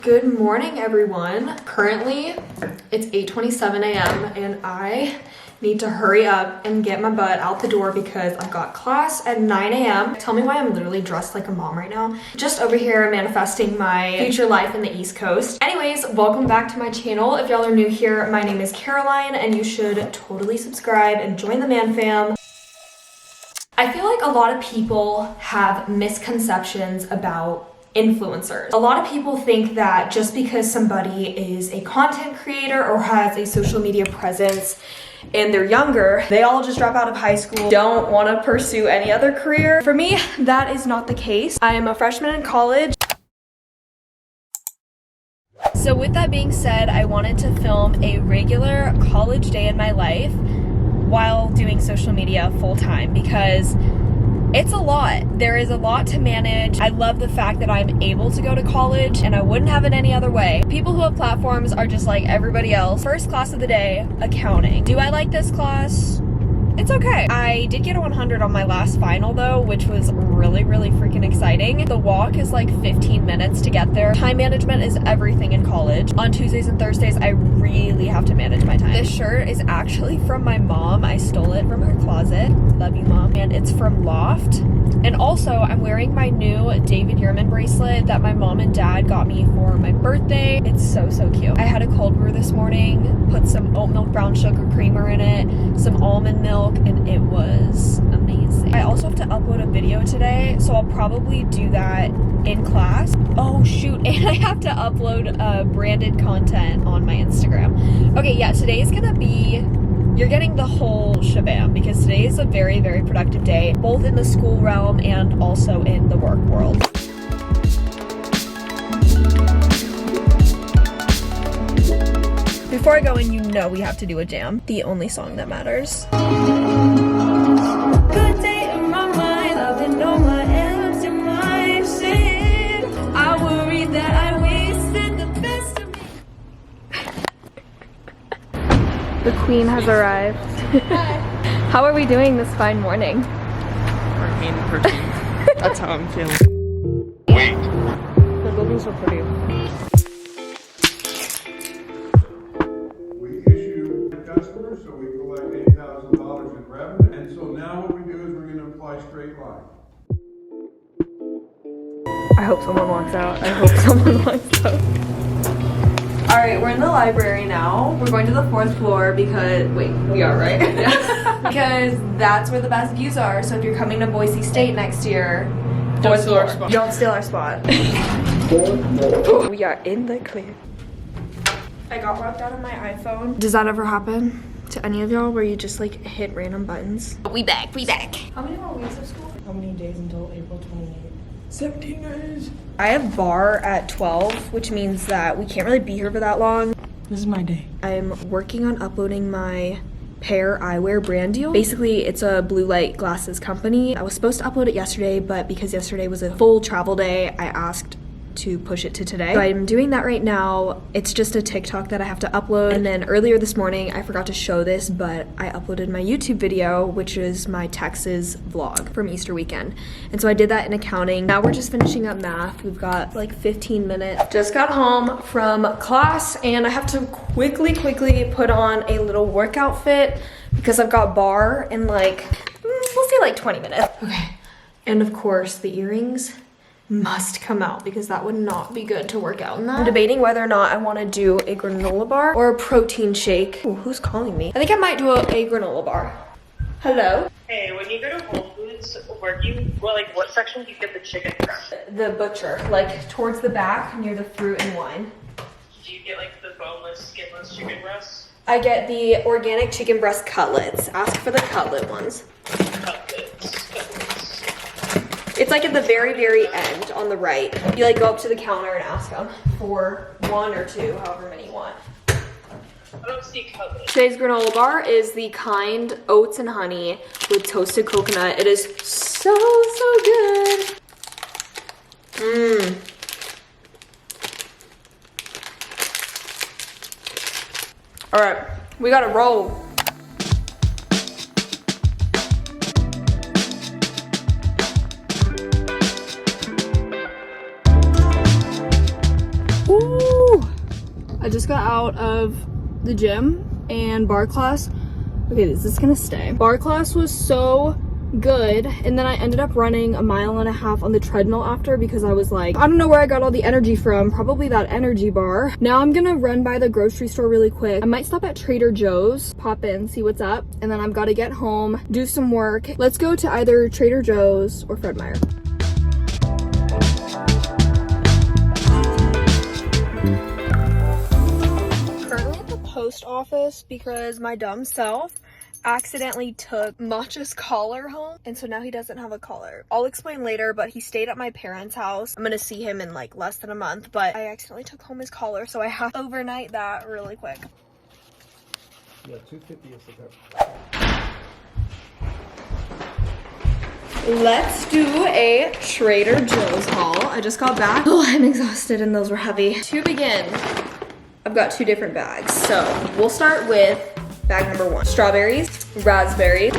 Good morning, everyone. Currently, it's 8:27 a.m. and I need to hurry up and get my butt out the door because I've got class at 9 a.m. Tell me why I'm literally dressed like a mom right now. Just over here manifesting my future life in the East Coast. Anyways, welcome back to my channel. If y'all are new here, my name is Caroline and you should totally subscribe and join the man fam. I feel like a lot of people have misconceptions about influencers. A lot of people think that just because somebody is a content creator or has a social media presence and they're younger, they all just drop out of high school, don't want to pursue any other career. For me, that is not the case. I am a freshman in college. So with that being said, I wanted to film a regular college day in my life while doing social media full time because it's a lot. There is a lot to manage. I love the fact that I'm able to go to college and I wouldn't have it any other way. People who have platforms are just like everybody else. First class of the day, accounting. Do I like this class? It's okay. I did get a 100 on my last final though, which was really freaking exciting. The walk is like 15 minutes to get there. Time management is everything in college. On Tuesdays and Thursdays, I really have to manage my time. This shirt is actually from my mom. I stole it from her closet. Love you, Mom. And it's from Loft. And also, I'm wearing my new David Yurman bracelet that my mom and dad got me for my birthday. It's so cute. I had a cold brew this morning, put some oat milk brown sugar creamer in it, some almond milk, and it was amazing. I also have to upload a video today, so I'll probably do that in class. Oh shoot, and I have to upload branded content on my Instagram. Okay, yeah, today is gonna be, you're getting the whole shabam because today is a very productive day, both in the school realm and also in the work world. Before I go in, you know we have to do a jam. The only song that matters. Good day in my mind, loving all my M's in my shit. I worry that I wasted the best of me. The queen has arrived. How are we doing this fine morning? Protein. That's how I'm feeling. Wait. The building's so pretty. We issue to customers, so we collect $8,000 in revenue. And so now what we do is we're going to apply straight line. I hope someone walks out. I hope someone walks out. All right, we're in the library now. We're going to the 4th floor because, wait, we are, right? Yeah. Because that's where the best views are. So if you're coming to Boise State next year, Don't steal our spot. Don't steal our spot. We are in the clear. I got locked out of my iPhone. Does that ever happen to any of y'all where you just like hit random buttons? We back. How many more weeks of school? How many days until April 28th? 17 days. I have bar at 12, which means that we can't really be here for that long. This is my day. I'm working on uploading my Pair eyewear brand deal. Basically, it's a blue light glasses company. I was supposed to upload it yesterday, but because yesterday was a full travel day, I asked to push it to today. So I'm doing that right now. It's just a TikTok that I have to upload. And then earlier this morning, I forgot to show this, but I uploaded my YouTube video, which is my Texas vlog from Easter weekend. And so I did that in accounting. Now we're just finishing up math. We've got like 15 minutes. Just got home from class and I have to quickly put on a little workout fit because I've got bar in like, we'll say like 20 minutes. Okay. And of course the earrings must come out because that would not be good to work out in that. I'm debating whether or not I want to do a granola bar or a protein shake. Ooh, who's calling me? I think I might do a granola bar. Hello? Hey, when you go to Whole Foods, what section do you get the chicken from? The butcher, like towards the back near the fruit and wine. Do you get like the boneless, skinless chicken breasts? I get the organic chicken breast cutlets. Ask for the cutlet ones. Cutlets. It's like at the very end on the right. You like go up to the counter and ask them for 1 or 2, however many you want. I don't see cutlets. Today's granola bar is the kind oats and honey with toasted coconut. It is so good. All right, we gotta roll. Ooh. I just got out of the gym and bar class. Okay, this is gonna stay. Bar class was so good, and then I ended up running 1.5 miles on the treadmill after because I was like, I don't know where I got all the energy from, probably that energy bar. Now I'm gonna run by the grocery store really quick. I might stop at Trader Joe's, pop in, see what's up, and then I've got to get home, do some work. Let's go to either Trader Joe's or Fred Meyer. Currently at the post office because my dumb self accidentally took Matcha's collar home, and so now he doesn't have a collar. I'll explain later, but he stayed at my parents' house. I'm gonna see him in like less than a month, but I accidentally took home his collar, so I have to overnight that really quick. Yeah, $2.50 is the Let's do a Trader Joe's haul. I just got back. Oh, I'm exhausted and those were heavy. To begin, I've got 2 different bags. So we'll start with bag number 1. Strawberries, raspberries,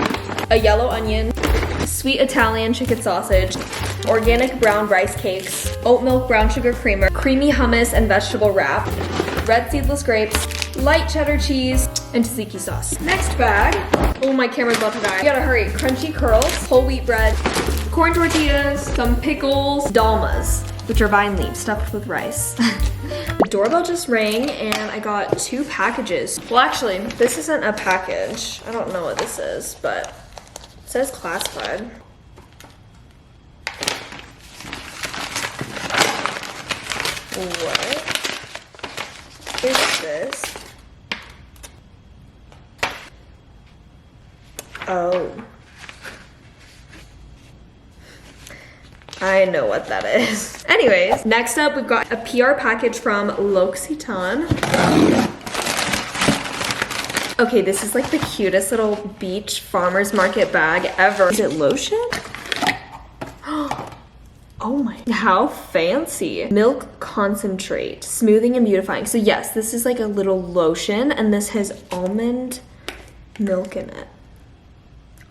a yellow onion, sweet Italian chicken sausage, organic brown rice cakes, oat milk brown sugar creamer, creamy hummus and vegetable wrap, red seedless grapes, light cheddar cheese, and tzatziki sauce. Next bag, oh my camera's about to die. You gotta hurry. Crunchy curls, whole wheat bread, corn tortillas, some pickles, dalmas, which are vine leaves stuffed with rice. The doorbell just rang and I got 2 packages. Well, actually, this isn't a package. I don't know what this is, but it says classified. What is this? Oh. I know what that is. Anyways, next up we've got a PR package from L'Occitane. Okay, this is like the cutest little beach farmer's market bag ever. Is it lotion? Oh my, how fancy. Milk concentrate, smoothing and beautifying. So yes, this is like a little lotion and this has almond milk in it.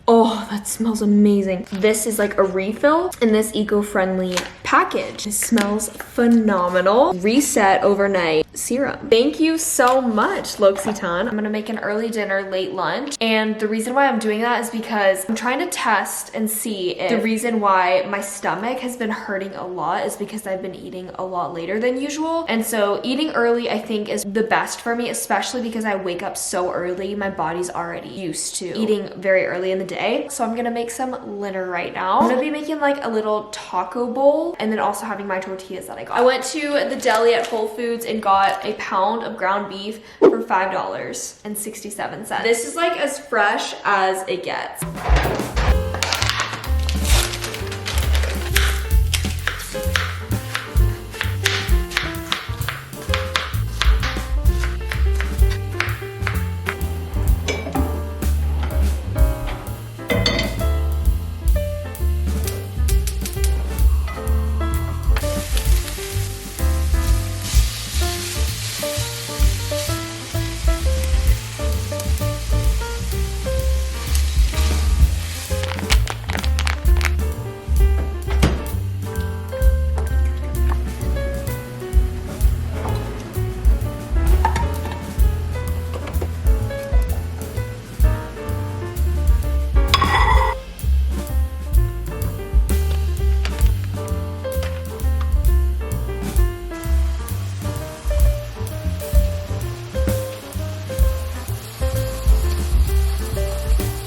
Oh, that smells amazing. This is like a refill in this eco-friendly package. It smells phenomenal. Reset overnight serum. Thank you so much, L'Occitane. I'm gonna make an early dinner, late lunch. And the reason why I'm doing that is because I'm trying to test and see if the reason why my stomach has been hurting a lot is because I've been eating a lot later than usual. And so eating early, I think, is the best for me, especially because I wake up so early. My body's already used to eating very early in the day. So I'm gonna make some dinner right now. I'm gonna be making like a little taco bowl and then also having my tortillas that I got. I went to the deli at Whole Foods and got a pound of ground beef for $5.67. This is like as fresh as it gets.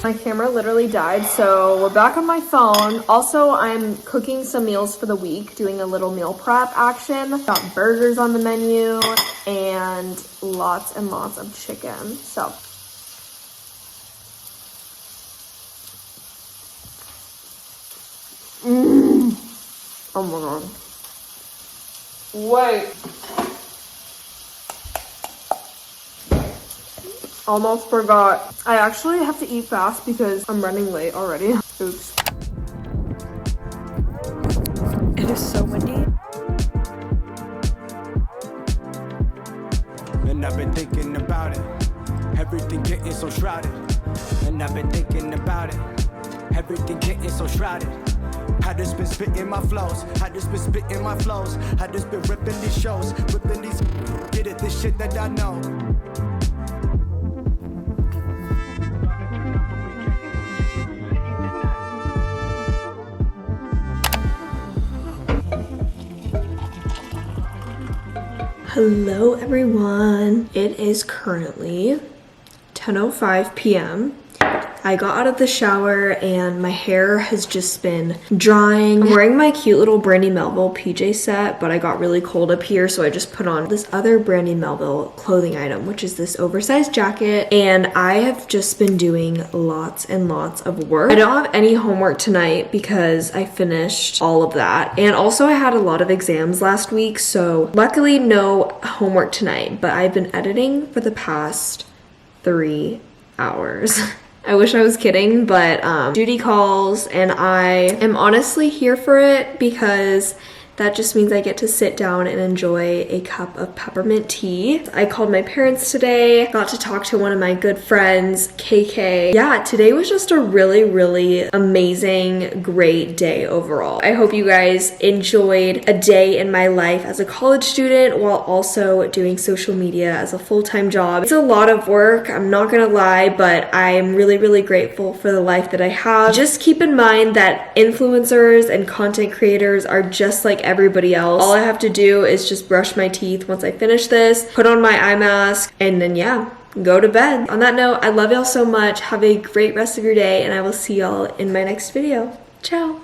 My camera literally died, so we're back on my phone. Also, I'm cooking some meals for the week, doing a little meal prep action. Got burgers on the menu and lots of chicken. So oh my god. Wait. Almost forgot. I actually have to eat fast because I'm running late already. Oops. It is so windy. And I've been thinking about it. Everything getting so shrouded. And I've been thinking about it. Everything getting so shrouded. I just been spitting my flows. I just been spitting my flows. I just been ripping these shows. Ripping these. Get it, this shit that I know. Hello everyone. It is currently 10:05 p.m. I got out of the shower and my hair has just been drying. I'm wearing my cute little Brandy Melville PJ set, but I got really cold up here, so I just put on this other Brandy Melville clothing item, which is this oversized jacket. And I have just been doing lots and lots of work. I don't have any homework tonight because I finished all of that. And also I had a lot of exams last week, so luckily no homework tonight, but I've been editing for the past 3 hours. I wish I was kidding, but duty calls and I am honestly here for it because that just means I get to sit down and enjoy a cup of peppermint tea. I called my parents today, got to talk to one of my good friends, KK. Yeah, today was just a really amazing, great day overall. I hope you guys enjoyed a day in my life as a college student while also doing social media as a full-time job. It's a lot of work, I'm not gonna lie, but I'm really grateful for the life that I have. Just keep in mind that influencers and content creators are just like everybody else. All I have to do is just brush my teeth once I finish this, put on my eye mask, and then yeah, go to bed. On that note, I love y'all so much. Have a great rest of your day, and I will see y'all in my next video. Ciao.